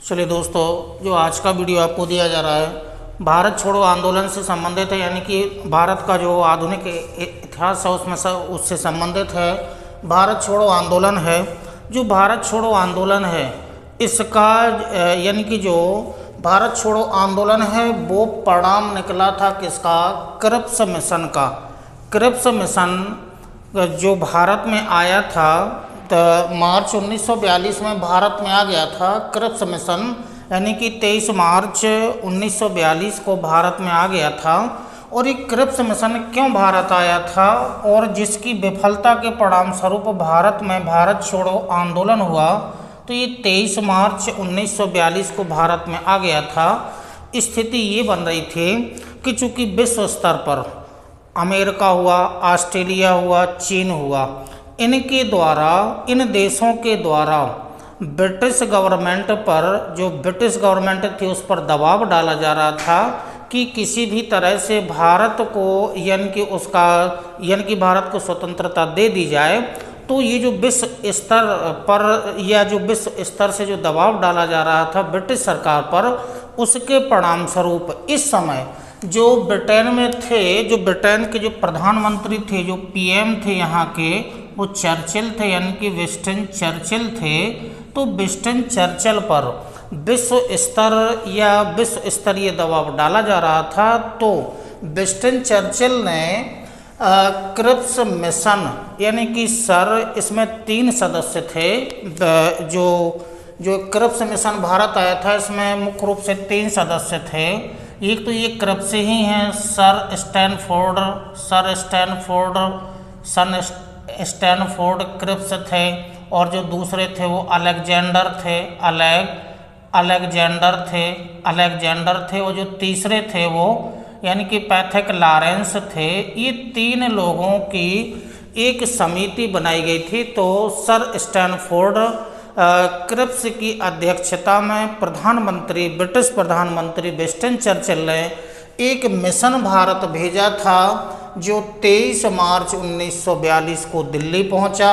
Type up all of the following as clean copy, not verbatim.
चलिए दोस्तों, जो आज का वीडियो आपको दिया जा रहा है भारत छोड़ो आंदोलन से संबंधित है, यानी कि भारत का जो आधुनिक इतिहास है उसमें उससे संबंधित है। भारत छोड़ो आंदोलन है। जो भारत छोड़ो आंदोलन है इसका यानी कि जो भारत छोड़ो आंदोलन है वो परिणाम निकला था किसका? क्रिप्स मिशन का। क्रिप्स मिशन जो भारत में आया था तो मार्च 1942 में भारत में आ गया था क्रिप्स मिशन, यानी कि 23 मार्च 1942 को भारत में आ गया था। और ये क्रिप्स मिशन क्यों भारत आया था और जिसकी विफलता के परिणाम स्वरूप भारत में भारत छोड़ो आंदोलन हुआ, तो ये 23 मार्च 1942 को भारत में आ गया था। स्थिति ये बन रही थी कि चूँकि विश्व स्तर पर अमेरिका हुआ, ऑस्ट्रेलिया हुआ, चीन हुआ, इनके द्वारा, इन देशों के द्वारा ब्रिटिश गवर्नमेंट पर, जो ब्रिटिश गवर्नमेंट थी उस पर दबाव डाला जा रहा था कि किसी भी तरह से भारत को यानी कि भारत को स्वतंत्रता दे दी जाए। तो ये जो विश्व स्तर पर या जो विश्व स्तर से जो दबाव डाला जा रहा था ब्रिटिश सरकार पर, उसके परिणाम स्वरूप इस समय जो ब्रिटेन में थे, जो ब्रिटेन के जो प्रधानमंत्री थे, जो पीएम थे यहाँ के, वो चर्चिल थे, यानी कि विंस्टन चर्चिल थे। तो विंस्टन चर्चिल पर विश्व स्तरीय दबाव डाला जा रहा था। तो विंस्टन चर्चिल ने क्रिप्स मिशन, यानी कि सर, इसमें 3 सदस्य थे। जो क्रिप्स मिशन भारत आया था इसमें मुख्य रूप से 3 सदस्य थे। एक तो ये क्रिप्स ही हैं, सर स्टैनफोर्ड क्रिप्स थे, और जो दूसरे थे वो अलेक्जेंडर थे, और जो तीसरे थे वो यानी कि पैथिक लॉरेंस थे। ये 3 लोगों की एक समिति बनाई गई थी। तो सर स्टैनफोर्ड क्रिप्स की अध्यक्षता में ब्रिटिश प्रधानमंत्री विंस्टन चर्चिल ने एक मिशन भारत भेजा था, जो 23 मार्च 1942 को दिल्ली पहुंचा।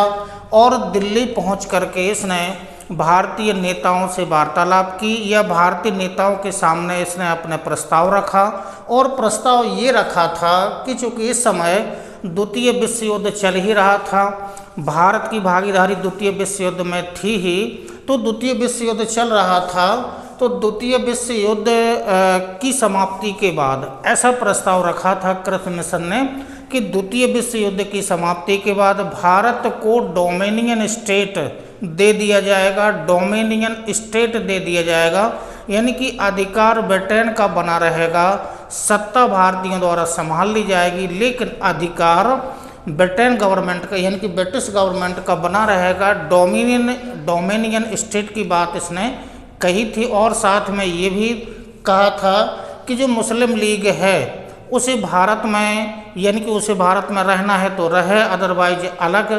और दिल्ली पहुंच करके इसने भारतीय नेताओं से वार्तालाप की, या भारतीय नेताओं के सामने इसने अपने प्रस्ताव रखा। और प्रस्ताव ये रखा था कि चूँकि इस समय द्वितीय विश्व युद्ध चल ही रहा था, भारत की भागीदारी द्वितीय विश्व युद्ध में थी ही, तो द्वितीय विश्व युद्ध चल रहा था। तो द्वितीय विश्व युद्ध की समाप्ति के बाद ऐसा प्रस्ताव रखा था क्रिप्स मिशन ने कि द्वितीय विश्व युद्ध की समाप्ति के बाद भारत को डोमिनियन स्टेट दे दिया जाएगा, यानी कि अधिकार ब्रिटेन का बना रहेगा, सत्ता भारतीयों द्वारा संभाल ली जाएगी, लेकिन अधिकार ब्रिटेन गवर्नमेंट का, यानी कि ब्रिटिश गवर्नमेंट का बना रहेगा। डोमिनियन स्टेट की बात इसने कही थी। और साथ में ये भी कहा था कि जो मुस्लिम लीग है उसे भारत में, यानी कि उसे भारत में रहना है तो रहे, अदरवाइज अलग।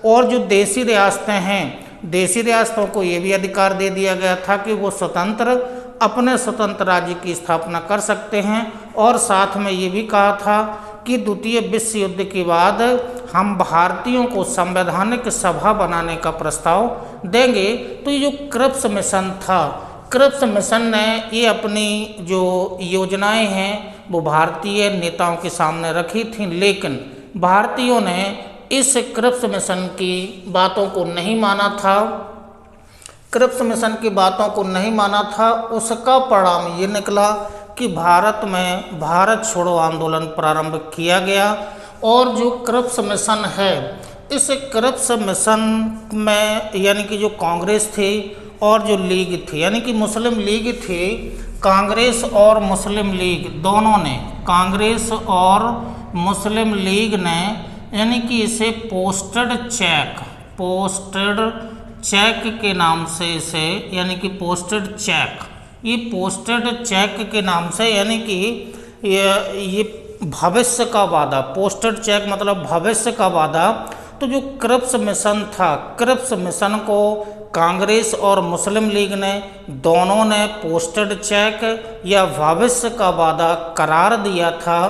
और जो देसी रियासतें हैं, देसी रियासतों को ये भी अधिकार दे दिया गया था कि वो अपने स्वतंत्र राज्य की स्थापना कर सकते हैं। और साथ में ये भी कहा था कि द्वितीय विश्व युद्ध के बाद हम भारतीयों को संवैधानिक सभा बनाने का प्रस्ताव देंगे। तो ये जो क्रिप्स मिशन था, क्रिप्स मिशन ने ये अपनी जो योजनाएं हैं वो भारतीय नेताओं के सामने रखी थी, लेकिन भारतीयों ने इस क्रिप्स मिशन की बातों को नहीं माना था। क्रिप्स मिशन की बातों को नहीं माना था। उसका परिणाम ये निकला कि भारत में भारत छोड़ो आंदोलन प्रारंभ किया गया। और जो क्रिप्स मिशन है, इस क्रिप्स मिशन में यानी कि जो कांग्रेस थी और जो लीग थी, यानी कि मुस्लिम लीग थी, कांग्रेस और मुस्लिम लीग दोनों ने, कांग्रेस और मुस्लिम लीग ने, यानी कि इसे पोस्टेड चेक के नाम से इसे, यानी कि पोस्टेड चेक, ये पोस्टेड चेक के नाम से, यानी कि ये भविष्य का वादा, पोस्टेड चेक मतलब भविष्य का वादा। तो जो क्रिप्स मिशन था, क्रिप्स मिशन को कांग्रेस और मुस्लिम लीग ने, दोनों ने पोस्टेड चेक या भविष्य का वादा करार दिया था।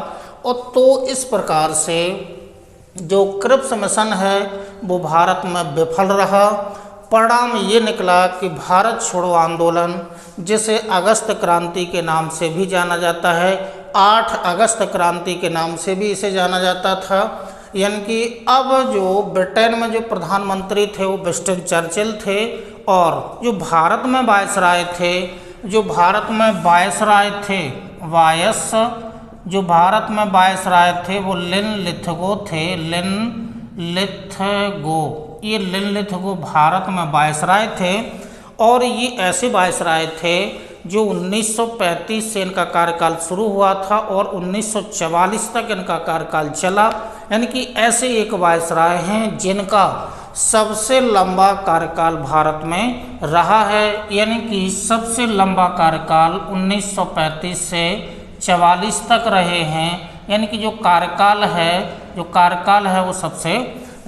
और तो इस प्रकार से जो क्रिप्स मिशन है वो भारत में विफल रहा। परिणाम ये निकला कि भारत छोड़ो आंदोलन, जिसे अगस्त क्रांति के नाम से भी जाना जाता है, 8 अगस्त क्रांति के नाम से भी इसे जाना जाता था, यानी कि अब जो ब्रिटेन में जो प्रधानमंत्री थे वो विंस्टन चर्चिल थे, और जो भारत में वायसराय थे, जो भारत में वायसराय थे, जो भारत में वायसराय थे वो लिनलिथगो थे, ये लिनलिथगो भारत में वायसराय थे। और ये ऐसे वायसराय थे जो 1935 से इनका कार्यकाल शुरू हुआ था और 1944 तक इनका कार्यकाल चला, यानी कि ऐसे एक वायसराय हैं जिनका सबसे लंबा कार्यकाल भारत में रहा है, यानी कि सबसे लंबा कार्यकाल 1935 से 44 तक रहे हैं, यानी कि जो कार्यकाल है वो सबसे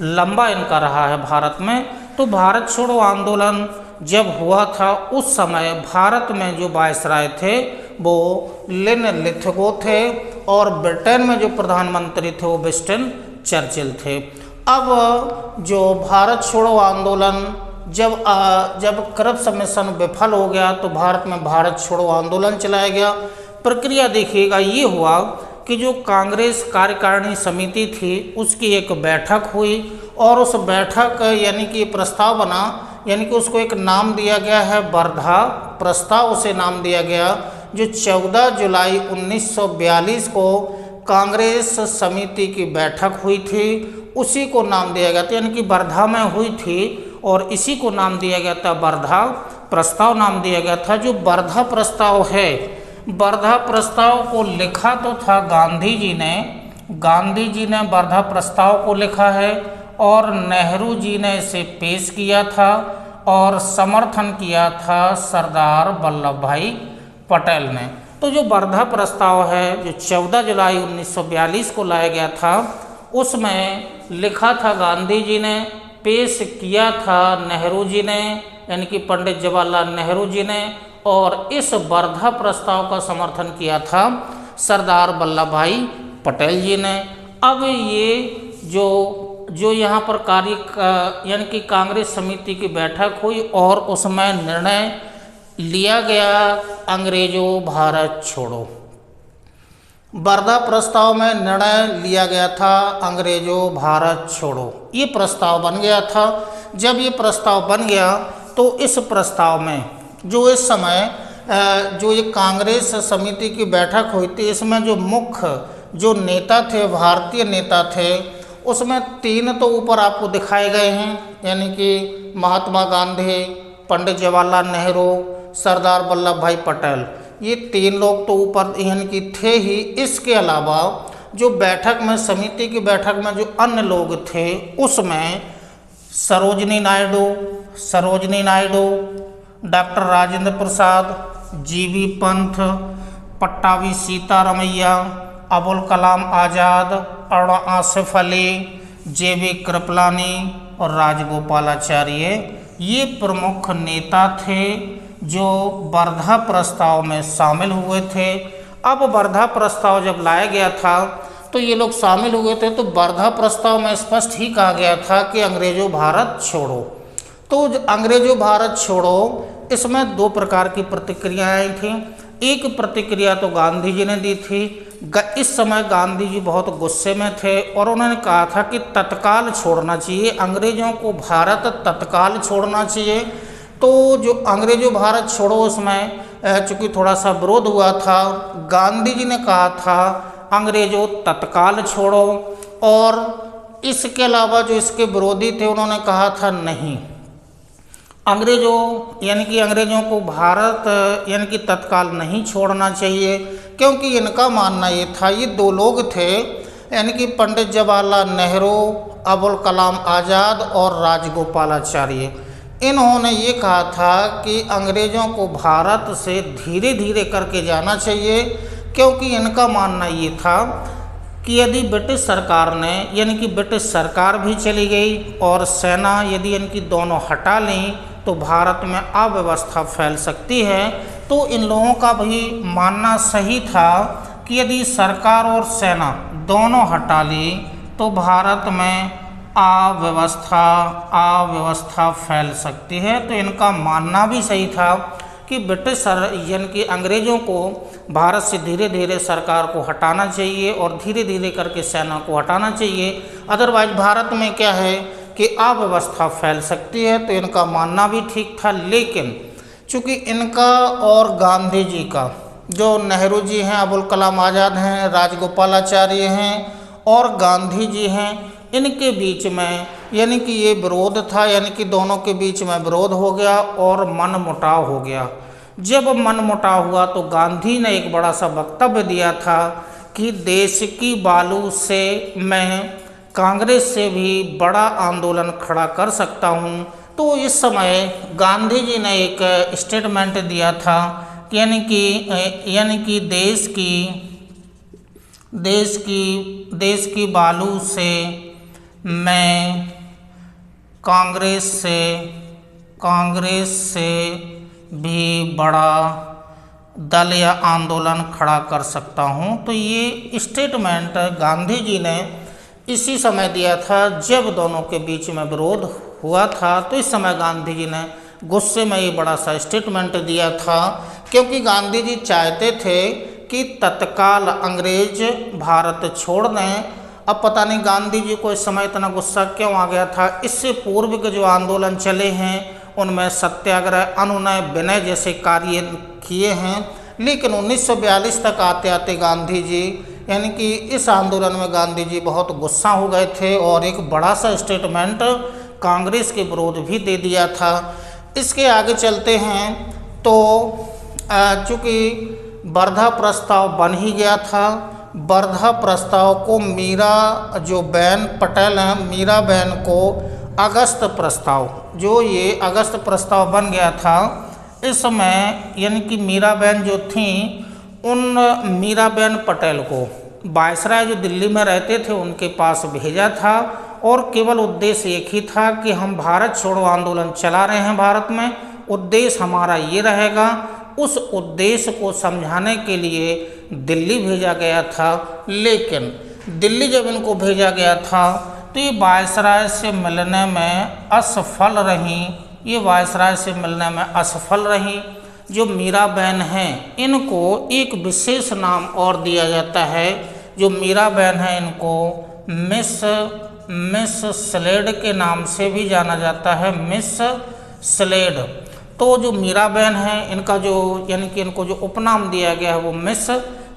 लंबा इनका रहा है भारत में। तो भारत छोड़ो आंदोलन जब हुआ था उस समय भारत में जो वायसराय थे वो लिनलिथगो थे और ब्रिटेन में जो प्रधानमंत्री थे वो विंस्टन चर्चिल थे। अब जो भारत छोड़ो आंदोलन जब करप्ट मिशन विफल हो गया तो भारत में भारत छोड़ो आंदोलन चलाया गया। प्रक्रिया देखिएगा, ये हुआ कि जो कांग्रेस कार्यकारिणी समिति थी उसकी एक बैठक हुई और उस बैठक यानी कि प्रस्ताव बना, यानी कि उसको एक नाम दिया गया है वर्धा प्रस्ताव, उसे नाम दिया गया, जो 14 जुलाई 1942 को कांग्रेस समिति की बैठक हुई थी उसी को नाम दिया गया था, यानी कि वर्धा में हुई थी और इसी को नाम दिया गया था, वर्धा प्रस्ताव नाम दिया गया था। जो वर्धा प्रस्ताव है, वर्धा प्रस्ताव को लिखा तो था गांधी जी ने वर्धा प्रस्ताव को लिखा है और नेहरू जी ने इसे पेश किया था और समर्थन किया था सरदार वल्लभ भाई पटेल ने। तो जो वर्धा प्रस्ताव है जो 14 जुलाई 1942 को लाया गया था उसमें लिखा था गांधी जी ने, पेश किया था नेहरू जी ने, यानी कि पंडित जवाहरलाल नेहरू जी ने, और इस वर्धा प्रस्ताव का समर्थन किया था सरदार वल्लभ भाई पटेल जी ने। अब ये जो यहाँ पर यानी कि कांग्रेस समिति की बैठक हुई और उसमें निर्णय लिया गया अंग्रेजों भारत छोड़ो। वर्धा प्रस्ताव में निर्णय लिया गया था अंग्रेजों भारत छोड़ो, ये प्रस्ताव बन गया था। जब ये प्रस्ताव बन गया तो इस प्रस्ताव में जो इस समय जो ये कांग्रेस समिति की बैठक हुई थी इसमें जो मुख्य जो नेता थे, भारतीय नेता थे, उसमें 3 तो ऊपर आपको दिखाए गए हैं, यानी कि महात्मा गांधी, पंडित जवाहरलाल नेहरू, सरदार वल्लभ भाई पटेल, ये 3 लोग तो ऊपर यानी कि थे ही। इसके अलावा जो बैठक में समिति की बैठक में जो अन्य लोग थे उसमें सरोजिनी नायडू, डॉक्टर राजेंद्र प्रसाद, जीबी पंत, पट्टाभी सीतारमैया, अबुल कलाम आज़ाद, अरुण आसिफ अली, जेबी कृपलानी और राजगोपालाचार्य, ये प्रमुख नेता थे जो वर्धा प्रस्ताव में शामिल हुए थे। अब वर्धा प्रस्ताव जब लाया गया था तो ये लोग शामिल हुए थे, तो वर्धा प्रस्ताव में स्पष्ट ही कहा गया था कि अंग्रेजों भारत छोड़ो। तो अंग्रेजों भारत छोड़ो इसमें 2 प्रकार की प्रतिक्रियाएं आई थी। एक प्रतिक्रिया तो गांधी जी ने दी थी। इस समय गांधी जी बहुत गुस्से में थे और उन्होंने कहा था कि तत्काल छोड़ना चाहिए, अंग्रेजों को भारत तत्काल छोड़ना चाहिए। तो जो अंग्रेजों भारत छोड़ो उसमें चूँकि थोड़ा सा विरोध हुआ था, गांधी जी ने कहा था अंग्रेजों तत्काल छोड़ो, और इसके अलावा जो इसके विरोधी थे उन्होंने कहा था नहीं, अंग्रेजों को भारत यानी कि तत्काल नहीं छोड़ना चाहिए, क्योंकि इनका मानना ये था, ये 2 लोग थे यानी कि पंडित जवाहरलाल नेहरू, अबुल कलाम आज़ाद और राजगोपालाचार्य, इन्होंने ये कहा था कि अंग्रेज़ों को भारत से धीरे धीरे करके जाना चाहिए, क्योंकि इनका मानना ये था कि यदि ब्रिटिश सरकार ने यानी कि ब्रिटिश सरकार भी चली गई और सेना यदि इनकी दोनों हटा लें तो भारत में अव्यवस्था फैल सकती है। तो इन लोगों का भी मानना सही था कि यदि सरकार और सेना दोनों हटा ली तो भारत में अव्यवस्था फैल सकती है। तो इनका मानना भी सही था कि ब्रिटिश यानी कि अंग्रेज़ों को भारत से धीरे धीरे सरकार को हटाना चाहिए और धीरे धीरे करके सेना को हटाना चाहिए, अदरवाइज भारत में क्या है कि अव्यवस्था फैल सकती है। तो इनका मानना भी ठीक था। लेकिन चूँकि इनका और गांधी जी का, जो नेहरू जी हैं, अबुल कलाम आज़ाद हैं, राजगोपालाचारी हैं और गांधी जी हैं, इनके बीच में यानी कि ये विरोध था, यानी कि दोनों के बीच में विरोध हो गया और मनमुटाव हो गया। जब मनमुटाव हुआ तो गांधी ने एक बड़ा सा वक्तव्य दिया था कि देश की बालू से मैं कांग्रेस से भी बड़ा आंदोलन खड़ा कर सकता हूँ। तो इस समय गांधी जी ने एक स्टेटमेंट दिया था, यानी कि देश की बालू से मैं कांग्रेस से भी बड़ा दल या आंदोलन खड़ा कर सकता हूं। तो ये स्टेटमेंट गांधी जी ने इसी समय दिया था जब दोनों के बीच में विरोध हुआ था। तो इस समय गांधी जी ने गुस्से में ये बड़ा सा स्टेटमेंट दिया था, क्योंकि गांधी जी चाहते थे कि तत्काल अंग्रेज भारत छोड़ दें। अब पता नहीं गांधी जी को इस समय इतना गुस्सा क्यों आ गया था। इससे पूर्व के जो आंदोलन चले हैं उनमें सत्याग्रह, अनुनय, विनय जैसे कार्य किए हैं, लेकिन 1942 तक आते आते गांधी जी यानी कि इस आंदोलन में गांधी जी बहुत गुस्सा हो गए थे और एक बड़ा सा स्टेटमेंट कांग्रेस के विरोध भी दे दिया था। इसके आगे चलते हैं तो चूँकि वर्धा प्रस्ताव बन ही गया था, वर्धा प्रस्ताव को मीराबेन पटेल हैं, मीराबेन को अगस्त प्रस्ताव, जो ये अगस्त प्रस्ताव बन गया था, इस समय यानी कि मीराबेन जो थी, उन मीराबेन पटेल को वायसराय जो दिल्ली में रहते थे उनके पास भेजा था और केवल उद्देश्य एक ही था कि हम भारत छोड़ो आंदोलन चला रहे हैं भारत में, उद्देश्य हमारा ये रहेगा। उस उद्देश्य को समझाने के लिए दिल्ली भेजा गया था। लेकिन दिल्ली जब इनको भेजा गया था तो ये वायसराय से मिलने में असफल रहीं। ये वायसराय से मिलने में असफल रहीं। जो मीराबेन हैं इनको एक विशेष नाम और दिया जाता है। जो मीराबेन हैं इनको मिस स्लेड के नाम से भी जाना जाता है, मिस स्लेड। तो जो मीराबेन हैं इनका जो यानी कि इनको जो उपनाम दिया गया है वो मिस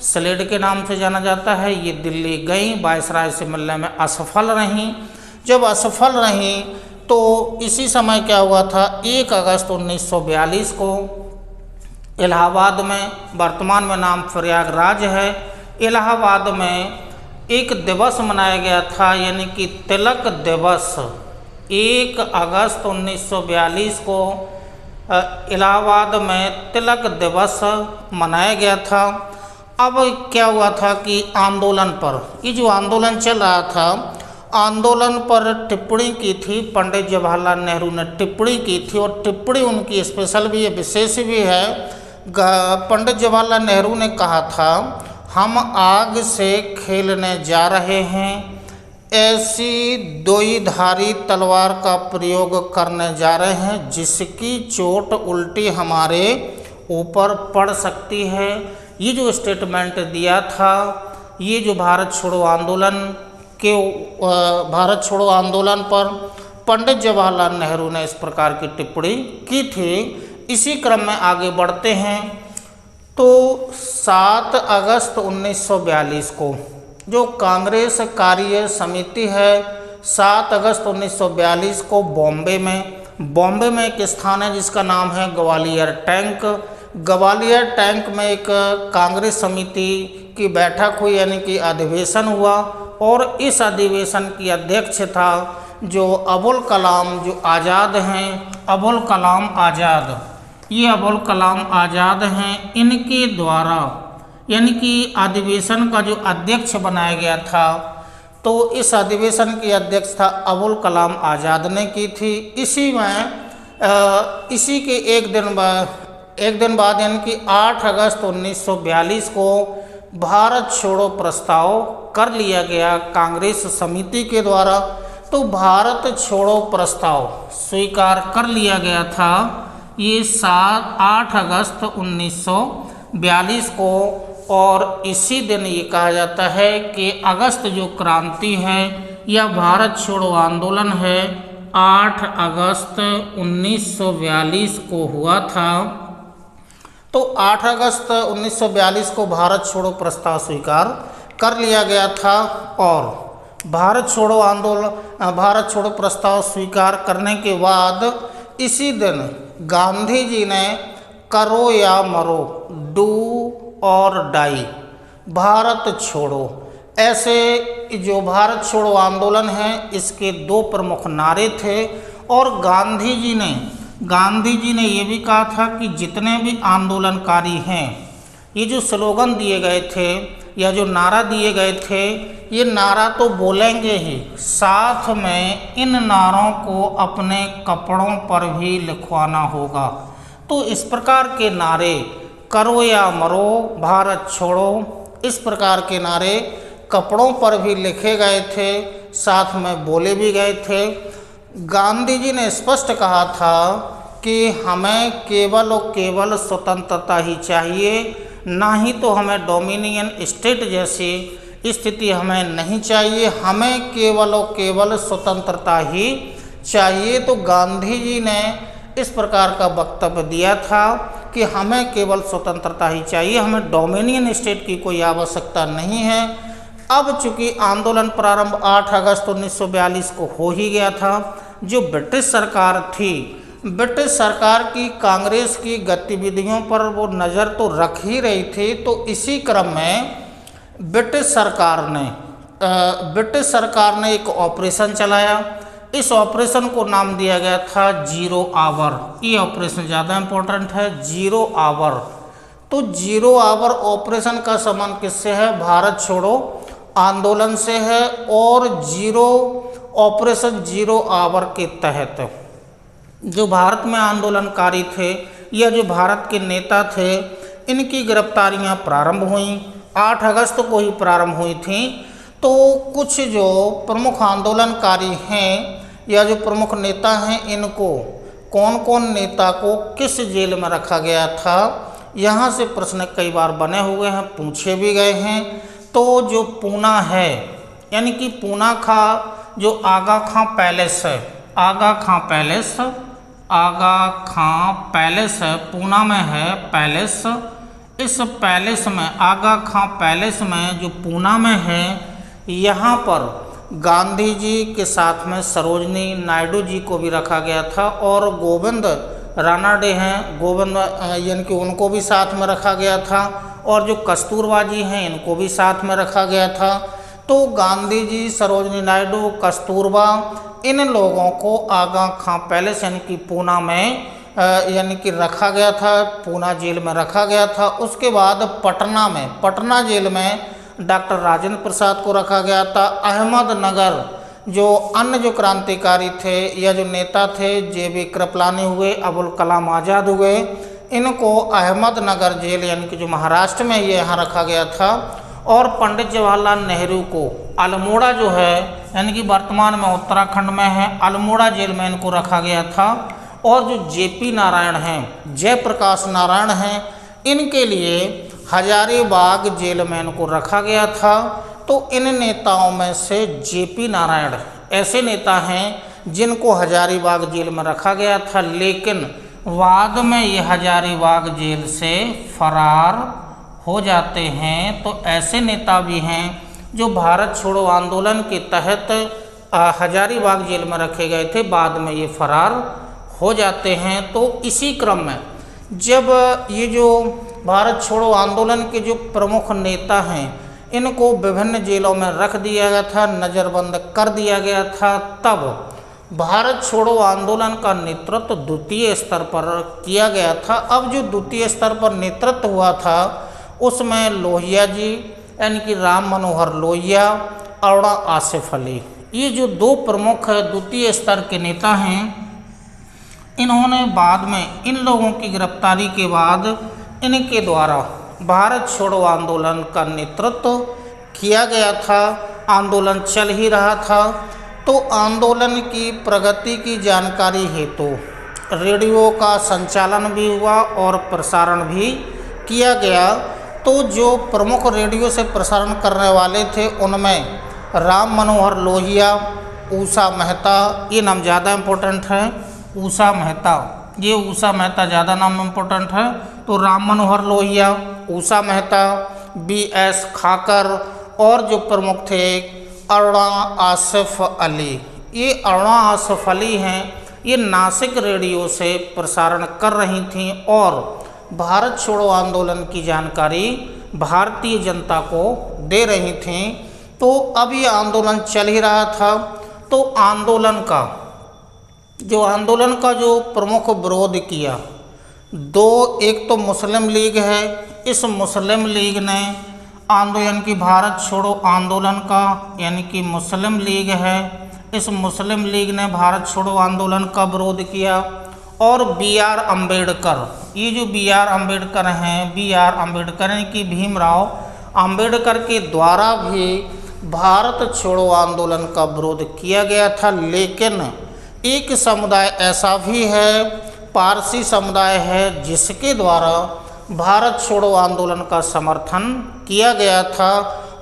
स्लेड के नाम से जाना जाता है। ये दिल्ली गई, वायसराय से मिलने में असफल रहीं। जब असफल रहीं तो इसी समय क्या हुआ था, 1 अगस्त 1942 को इलाहाबाद में, वर्तमान में नाम प्रयागराज है, इलाहाबाद में एक दिवस मनाया गया था, यानी कि तिलक दिवस। 1 अगस्त 1942 को इलाहाबाद में तिलक दिवस मनाया गया था। अब क्या हुआ था कि आंदोलन पर, ये जो आंदोलन चल रहा था, आंदोलन पर टिप्पणी की थी पंडित जवाहरलाल नेहरू ने, टिप्पणी की थी और टिप्पणी उनकी स्पेशल भी है, विशेष भी है। पंडित जवाहरलाल नेहरू ने कहा था, हम आग से खेलने जा रहे हैं, ऐसी दोईधारी तलवार का प्रयोग करने जा रहे हैं जिसकी चोट उल्टी हमारे ऊपर पड़ सकती है। ये जो स्टेटमेंट दिया था, ये जो भारत छोड़ो आंदोलन पर पंडित जवाहरलाल नेहरू ने इस प्रकार की टिप्पणी की थी। इसी क्रम में आगे बढ़ते हैं तो 7 अगस्त 1942 को जो कांग्रेस कार्य समिति है, 7 अगस्त 1942 को बॉम्बे में एक स्थान है जिसका नाम है ग्वालियर टैंक। ग्वालियर टैंक में एक कांग्रेस समिति की बैठक हुई, यानी कि अधिवेशन हुआ और इस अधिवेशन की अध्यक्ष था जो अबुल कलाम जो आज़ाद हैं, अबुल कलाम आज़ाद। ये अबुल कलाम आज़ाद हैं, इनके द्वारा यानी कि अधिवेशन का जो अध्यक्ष बनाया गया था, तो इस अधिवेशन की अध्यक्षता अबुल कलाम आज़ाद ने की थी। इसी के एक दिन बाद यानी कि 8 अगस्त 1942 को भारत छोड़ो प्रस्ताव कर लिया गया कांग्रेस समिति के द्वारा। तो भारत छोड़ो प्रस्ताव स्वीकार कर लिया गया था ये 8 अगस्त 1942 को। और इसी दिन ये कहा जाता है कि अगस्त जो क्रांति है या भारत छोड़ो आंदोलन है 8 अगस्त 1942 को हुआ था। तो 8 अगस्त 1942 को भारत छोड़ो प्रस्ताव स्वीकार कर लिया गया था। और भारत छोड़ो प्रस्ताव स्वीकार करने के बाद इसी दिन गांधी जी ने करो या मरो, डू और डाई, भारत छोड़ो, ऐसे जो भारत छोड़ो आंदोलन है इसके 2 प्रमुख नारे थे। और गांधी जी ने ये भी कहा था कि जितने भी आंदोलनकारी हैं, ये जो स्लोगन दिए गए थे या जो नारा दिए गए थे, ये नारा तो बोलेंगे ही, साथ में इन नारों को अपने कपड़ों पर भी लिखवाना होगा। तो इस प्रकार के नारे, करो या मरो, भारत छोड़ो, इस प्रकार के नारे कपड़ों पर भी लिखे गए थे, साथ में बोले भी गए थे। गांधी जी ने स्पष्ट कहा था कि हमें केवल और केवल स्वतंत्रता ही चाहिए, ना ही तो हमें डोमिनियन स्टेट जैसी स्थिति हमें नहीं चाहिए, हमें केवल और केवल स्वतंत्रता ही चाहिए। तो गांधी जी ने इस प्रकार का वक्तव्य दिया था कि हमें केवल स्वतंत्रता ही चाहिए, हमें डोमिनियन स्टेट की कोई आवश्यकता नहीं है। अब चूंकि आंदोलन प्रारंभ 8 अगस्त 1942 को हो ही गया था, जो ब्रिटिश सरकार थी, ब्रिटिश सरकार की कांग्रेस की गतिविधियों पर वो नज़र तो रख ही रही थी। तो इसी क्रम में ब्रिटिश सरकार ने एक ऑपरेशन चलाया। इस ऑपरेशन को नाम दिया गया था 0 आवर। ये ऑपरेशन ज़्यादा इम्पोर्टेंट है, 0 आवर। तो 0 आवर ऑपरेशन का संबंध किससे है? भारत छोड़ो आंदोलन से है। और ऑपरेशन 0 आवर के तहत जो भारत में आंदोलनकारी थे या जो भारत के नेता थे, इनकी गिरफ्तारियां प्रारंभ हुई। 8 अगस्त को ही प्रारंभ हुई थी। तो कुछ जो प्रमुख आंदोलनकारी हैं या जो प्रमुख नेता हैं, इनको कौन कौन नेता को किस जेल में रखा गया था, यहाँ से प्रश्न कई बार बने हुए हैं, पूछे भी गए हैं। तो जो पूना है, यानी कि पूना का जो आगा खां पैलेस है, आगा खां पैलेस है, पूना में है पैलेस। इस पैलेस में, आगा खां पैलेस में जो पूना में है, यहाँ पर गांधी जी के साथ में सरोजनी नायडू जी को भी रखा गया था। और गोविंद रानाडे हैं, गोविंद यानी कि उनको भी साथ में रखा गया था। और जो कस्तूरबा जी हैं, इनको भी साथ में रखा गया था। तो गांधी जी, सरोजनी नायडू, कस्तूरबा, इन लोगों को आगा खां पैलेस यानी कि पूना में यानी कि रखा गया था, पूना जेल में रखा गया था। उसके बाद पटना जेल में डॉक्टर राजेंद्र प्रसाद को रखा गया था। अहमदनगर जो अन्य जो क्रांतिकारी थे या जो नेता थे, JB कृपलानी हुए, अबुल कलाम आज़ाद हुए, इनको अहमदनगर जेल यानी कि जो महाराष्ट्र में ये यहाँ रखा गया था। और पंडित जवाहरलाल नेहरू को अल्मोड़ा जो है, यानी कि वर्तमान में उत्तराखंड में है, अल्मोड़ा जेल में इनको रखा गया था। और जो JP नारायण हैं, जयप्रकाश नारायण हैं, इनके लिए हजारीबाग जेल में इनको रखा गया था। तो इन नेताओं में से JP नारायण ऐसे नेता हैं जिनको हजारीबाग जेल में रखा गया था, लेकिन बाद में ये हजारीबाग जेल से फरार हो जाते हैं। तो ऐसे नेता भी हैं जो भारत छोड़ो आंदोलन के तहत हजारीबाग जेल में रखे गए थे, बाद में ये फरार हो जाते हैं। तो इसी क्रम में जब ये जो भारत छोड़ो आंदोलन के जो प्रमुख नेता हैं, इनको विभिन्न जेलों में रख दिया गया था, नज़रबंद कर दिया गया था, तब भारत छोड़ो आंदोलन का नेतृत्व द्वितीय स्तर पर किया गया था। अब जो द्वितीय स्तर पर नेतृत्व हुआ था, उसमें लोहिया जी यानी कि राम मनोहर लोहिया और आसिफ अली, ये जो 2 प्रमुख द्वितीय स्तर के नेता हैं, इन्होंने बाद में इन लोगों की गिरफ्तारी के बाद इनके द्वारा भारत छोड़ो आंदोलन का नेतृत्व किया गया था। आंदोलन चल ही रहा था तो आंदोलन की प्रगति की जानकारी हेतु रेडियो का संचालन भी हुआ और प्रसारण भी किया गया। तो जो प्रमुख रेडियो से प्रसारण करने वाले थे उनमें राम मनोहर लोहिया, उषा मेहता, ये नाम ज़्यादा इम्पोर्टेंट है, उषा मेहता, ये उषा मेहता ज़्यादा नाम इम्पोर्टेंट है। तो राम मनोहर लोहिया, उषा मेहता, BS खाकर और जो प्रमुख थे अरुणा आसिफ अली। ये अरुणा आसिफ अली हैं, ये नासिक रेडियो से प्रसारण कर रही थीं और भारत छोड़ो आंदोलन की जानकारी भारतीय जनता को दे रही थीं। तो अब ये आंदोलन चल ही रहा था। तो आंदोलन का जो प्रमुख विरोध किया एक तो मुस्लिम लीग है। इस मुस्लिम लीग ने आंदोलन की भारत छोड़ो आंदोलन का यानी कि मुस्लिम लीग है, इस मुस्लिम लीग ने भारत छोड़ो आंदोलन का विरोध किया। और BR अम्बेडकर, ये जो BR अम्बेडकर हैं, BR अम्बेडकर यानी कि भीमराव अम्बेडकर के द्वारा भी भारत छोड़ो आंदोलन का विरोध किया गया था। लेकिन एक समुदाय ऐसा भी है, पारसी समुदाय है, जिसके द्वारा भारत छोड़ो आंदोलन का समर्थन किया गया था।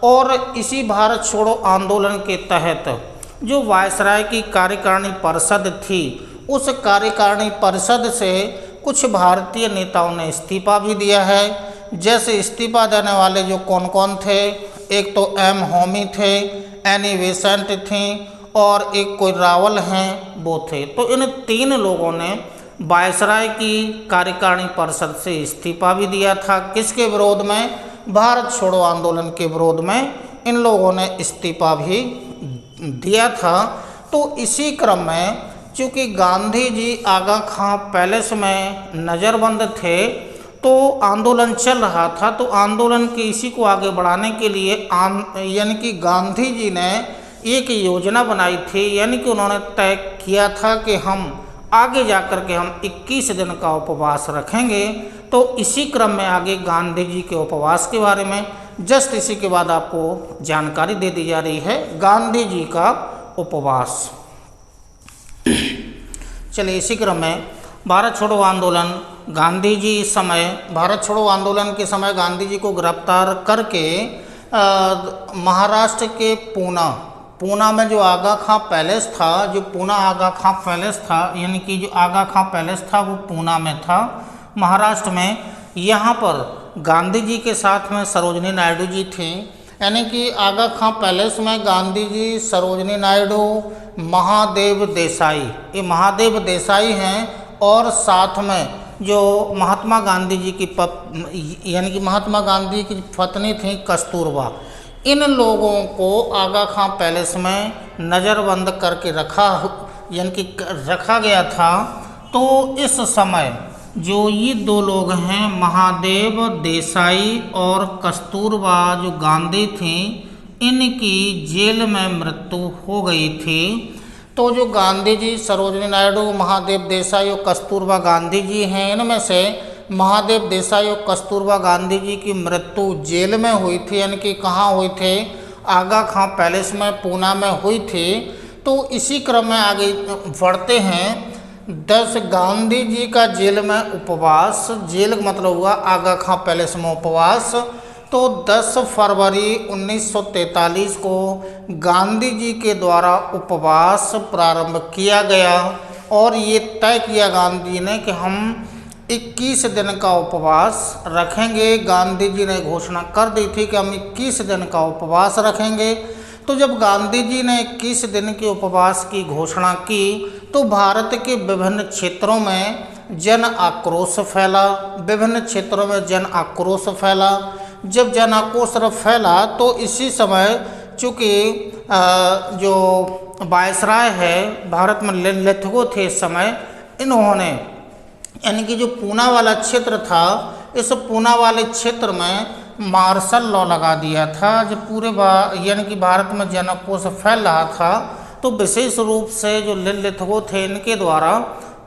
और इसी भारत छोड़ो आंदोलन के तहत जो वायसराय की कार्यकारिणी परिषद थी, उस कार्यकारिणी परिषद से कुछ भारतीय नेताओं ने इस्तीफा भी दिया है। जैसे इस्तीफा देने वाले जो कौन कौन थे, एक तो M होमी थे, एनी बेसेंट थी और एक कोई रावल हैं, वो थे। तो इन 3 लोगों ने वायसराय की कार्यकारिणी परिषद से इस्तीफा भी दिया था। किसके विरोध में? भारत छोड़ो आंदोलन के विरोध में इन लोगों ने इस्तीफा भी दिया था। तो इसी क्रम में चूँकि गांधी जी आगा खां पैलेस में नज़रबंद थे, तो आंदोलन चल रहा था। तो आंदोलन के इसी को आगे बढ़ाने के लिए यानी कि गांधी जी ने एक योजना बनाई थी, यानी कि उन्होंने तय किया था कि हम आगे जाकर के हम 21 दिन का उपवास रखेंगे। तो इसी क्रम में आगे गांधी जी के उपवास के बारे में जस्ट इसी के बाद आपको जानकारी दे दी जा रही है, गांधी जी का उपवास। चलिए, इसी क्रम में भारत छोड़ो आंदोलन, गांधी जी इस समय भारत छोड़ो आंदोलन के समय गांधी जी को गिरफ्तार करके महाराष्ट्र के पूना में जो आगा खां पैलेस था, जो पूना आगा खां पैलेस था, यानी कि जो आगा खां पैलेस था वो पूना में था, महाराष्ट्र में। यहाँ पर गांधी जी के साथ में सरोजनी नायडू जी थी। यानी कि आगा खां पैलेस में गांधी जी, सरोजनी नायडू, महादेव देसाई, ये महादेव देसाई हैं। और साथ में जो महात्मा गांधी जी की यानी कि महात्मा गांधी की पत्नी थी कस्तूरबा, इन लोगों को आगा खां पैलेस में नज़रबंद करके रखा गया था। तो इस समय जो ये 2 लोग हैं, महादेव देसाई और कस्तूरबा, जो गांधी थी, इनकी जेल में मृत्यु हो गई थी। तो जो गांधी जी, सरोजनी नायडू, महादेव देसाई और कस्तूरबा गांधी जी हैं, इनमें से महादेव देसाई और कस्तूरबा गांधी जी की मृत्यु जेल में हुई थी। यानी कि कहाँ हुई थी? आगा खां पैलेस में, पूना में हुई थी। तो इसी क्रम में आगे बढ़ते हैं। 10 गांधी जी का जेल में उपवास, जेल का मतलब हुआ आगा खां पैलेस में उपवास। तो 10 फरवरी 1943 को गांधी जी के द्वारा उपवास प्रारंभ किया गया और ये तय किया गांधी जी ने कि हम 21 दिन का उपवास रखेंगे। गांधी जी ने घोषणा कर दी थी कि हम 21 दिन का उपवास रखेंगे। तो जब गांधी जी ने 21 दिन के उपवास की घोषणा की तो भारत के विभिन्न क्षेत्रों में जन आक्रोश फैला, विभिन्न क्षेत्रों में जन आक्रोश फैला। जब जन आक्रोश फैला तो इसी समय चूँकि जो वायसराय है भारत में लेथगो थे इस समय, इन्होंने यानी कि जो पूना वाला क्षेत्र था, इस पूना वाले क्षेत्र में मार्शल लॉ लगा दिया था। जब पूरे यानी कि भारत में जन आक्रोश फैल रहा था तो विशेष रूप से जो लेथगो थे इनके द्वारा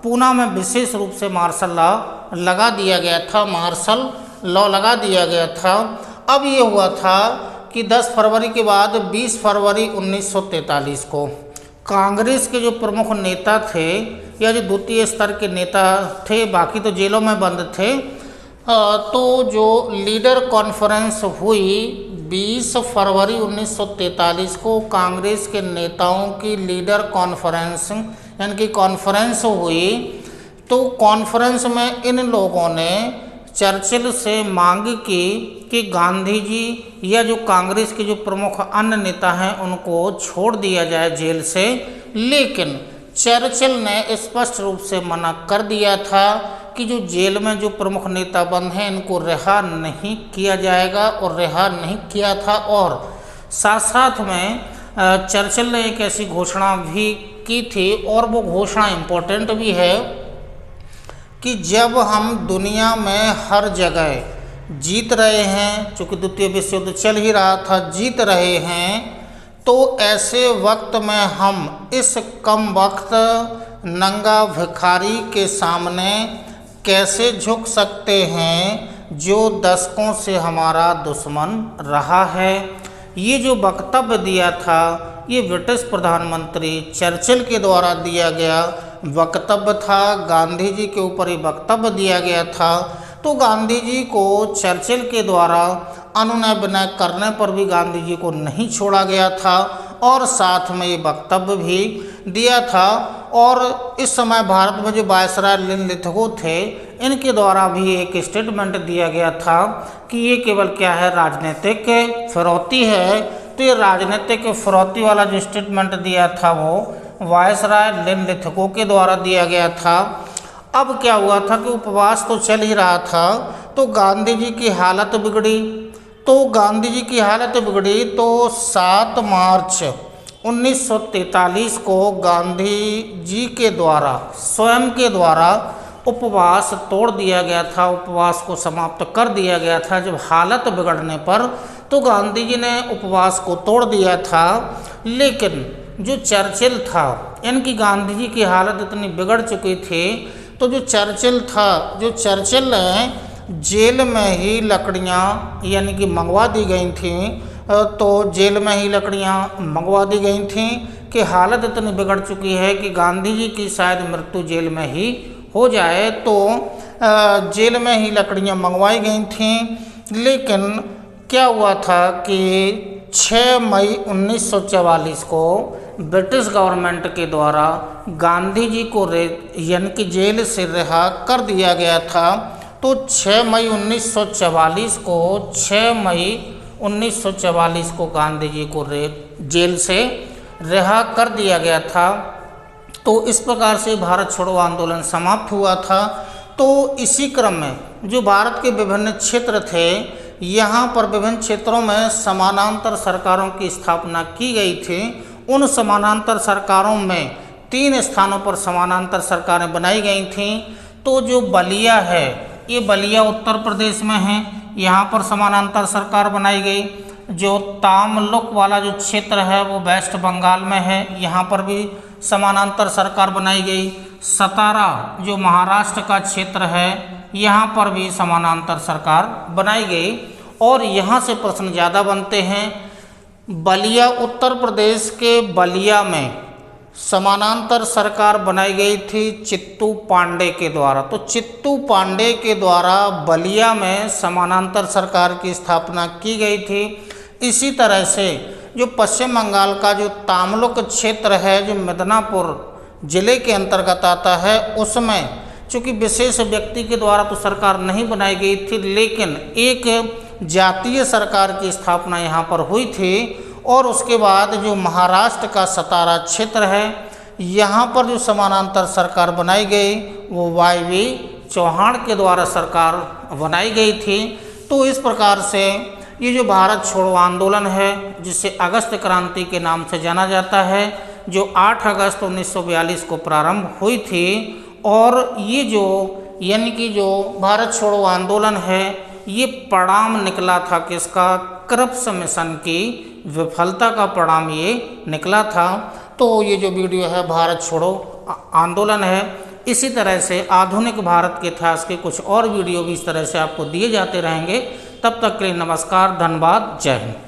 पूना में विशेष रूप से मार्शल लॉ लगा दिया गया था, मार्शल लॉ लगा दिया गया था। अब ये हुआ था कि 10 फरवरी के बाद 20 फरवरी 1943 को कांग्रेस के जो प्रमुख नेता थे या जो द्वितीय स्तर के नेता थे, बाकी तो जेलों में बंद थे, तो जो लीडर कॉन्फ्रेंस हुई 20 फरवरी 1943 को कांग्रेस के नेताओं की लीडर कॉन्फ्रेंस यानी कि कॉन्फ्रेंस हुई। तो कॉन्फ्रेंस में इन लोगों ने चर्चिल से मांग की कि गांधी जी या जो कांग्रेस के जो प्रमुख अन्य नेता हैं उनको छोड़ दिया जाए जेल से, लेकिन चर्चिल ने स्पष्ट रूप से मना कर दिया था कि जो जेल में जो प्रमुख नेता बंद हैं इनको रिहा नहीं किया जाएगा, और रिहा नहीं किया था। और साथ साथ में चर्चिल ने एक ऐसी घोषणा भी की थी, और वो घोषणा इम्पोर्टेंट भी है, कि जब हम दुनिया में हर जगह जीत रहे हैं, चूँकि द्वितीय विश्व युद्ध चल ही रहा था, जीत रहे हैं, तो ऐसे वक्त में हम इस कम वक्त नंगा भिखारी के सामने कैसे झुक सकते हैं जो दशकों से हमारा दुश्मन रहा है। ये जो वक्तव्य दिया था ये ब्रिटिश प्रधानमंत्री चर्चिल के द्वारा दिया गया वक्तव्य था। गांधी जी के ऊपर ये वक्तव्य दिया गया था, तो गांधी जी को चर्चिल के द्वारा अनुनय विनय करने पर भी गांधी जी को नहीं छोड़ा गया था, और साथ में ये वक्तव्य भी दिया था। और इस समय भारत में जो वायसराय लिथगो थे, इनके द्वारा भी एक स्टेटमेंट दिया गया था कि ये केवल क्या है, राजनीतिक फिरौती है। तो ये राजनीतिक फिरौती वाला जो स्टेटमेंट दिया था वो वायसराय लिथगो के द्वारा दिया गया था। अब क्या हुआ था कि उपवास तो चल ही रहा था, तो गांधी जी की हालत बिगड़ी। तो 7 मार्च 1943 को गांधी जी के द्वारा स्वयं के द्वारा उपवास तोड़ दिया गया था, उपवास को समाप्त कर दिया गया था। जब हालत बिगड़ने पर तो गांधी जी ने उपवास को तोड़ दिया था, लेकिन जो चर्चिल था, इनकी गांधी जी की हालत इतनी बिगड़ चुकी थी, तो जो चर्चिल ने जेल में ही लकड़ियाँ यानी कि मंगवा दी गई थीं, तो जेल में ही लकड़ियाँ मंगवा दी गई थीं कि हालत इतनी बिगड़ चुकी है कि गांधी जी की शायद मृत्यु जेल में ही हो जाए। तो जेल में ही लकड़ियाँ मंगवाई गई थीं, लेकिन क्या हुआ था कि 6 मई 1944 को ब्रिटिश गवर्नमेंट के द्वारा गांधी जी को यानी कि जेल से रिहा कर दिया गया था। तो 6 मई 1944 को गांधी जी को जेल से रिहा कर दिया गया था। तो इस प्रकार से भारत छोड़ो आंदोलन समाप्त हुआ था। तो इसी क्रम में जो भारत के विभिन्न क्षेत्र थे, यहाँ पर विभिन्न क्षेत्रों में समानांतर सरकारों की स्थापना की गई थी। उन समानांतर सरकारों में 3 स्थानों पर समानांतर सरकारें बनाई गई थीं। तो जो बलिया है, ये बलिया उत्तर प्रदेश में है, यहाँ पर समानांतर सरकार बनाई गई। जो तामलुक वाला जो क्षेत्र है वो वेस्ट बंगाल में है, यहाँ पर भी समानांतर सरकार बनाई गई। सतारा जो महाराष्ट्र का क्षेत्र है, यहाँ पर भी समानांतर सरकार बनाई गई। और यहाँ से प्रश्न ज़्यादा बनते हैं। बलिया उत्तर प्रदेश के बलिया में समानांतर सरकार बनाई गई थी चित्तू पांडे के द्वारा। तो चित्तू पांडे के द्वारा बलिया में समानांतर सरकार की स्थापना की गई थी। इसी तरह से जो पश्चिम बंगाल का जो तामलुक क्षेत्र है, जो मिदनापुर जिले के अंतर्गत आता है, उसमें चूँकि विशेष व्यक्ति के द्वारा तो सरकार नहीं बनाई गई थी, लेकिन एक जातीय सरकार की स्थापना यहाँ पर हुई थी। और उसके बाद जो महाराष्ट्र का सतारा क्षेत्र है, यहाँ पर जो समानांतर सरकार बनाई गई वो वाई चौहान के द्वारा सरकार बनाई गई थी। तो इस प्रकार से ये जो भारत छोड़ो आंदोलन है, जिसे अगस्त क्रांति के नाम से जाना जाता है, जो 8 अगस्त 1942 को प्रारंभ हुई थी। और ये जो यानी कि जो भारत छोड़ो आंदोलन है, ये परिणाम निकला था किसका, क्रिप्स मिशन की विफलता का परिणाम ये निकला था। तो ये जो वीडियो है भारत छोड़ो आंदोलन है। इसी तरह से आधुनिक भारत के इतिहास के कुछ और वीडियो भी इस तरह से आपको दिए जाते रहेंगे। तब तक के लिए नमस्कार, धन्यवाद, जय हिंद।